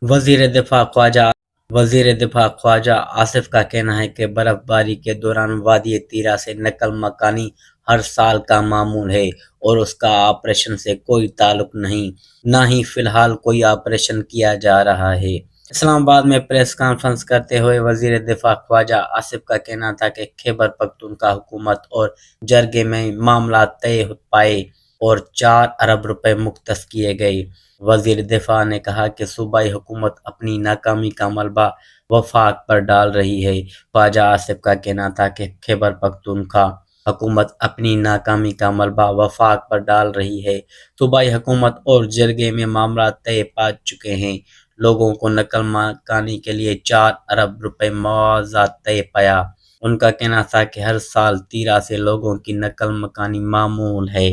وزیر دفاع خواجہ آصف کا کہنا ہے کہ برف باری کے دوران وادی تیرا سے نقل مکانی ہر سال کا معمول ہے اور اس کا آپریشن سے کوئی تعلق نہیں، نہ ہی فی الحال کوئی آپریشن کیا جا رہا ہے۔ اسلام آباد میں پریس کانفرنس کرتے ہوئے وزیر دفاع خواجہ آصف کا کہنا تھا کہ خیبر پختونخوا حکومت اور جرگے میں معاملات طے پائے اور 4 ارب روپے مختص کیے گئے۔ وزیر دفاع نے کہا کہ صوبائی حکومت اپنی ناکامی کا ملبہ وفاق پر ڈال رہی ہے۔ خواجہ آصف کا کہنا تھا کہ خیبر پختونخوا حکومت اپنی ناکامی کا ملبہ وفاق پر ڈال رہی ہے۔ صوبائی حکومت اور جرگے میں معاملات طے پا چکے ہیں۔ لوگوں کو نقل مکانی کے لیے 4 ارب روپے معاوضہ طے پایا۔ ان کا کہنا تھا کہ ہر سال تیرا سے لوگوں کی نقل مکانی معمول ہے۔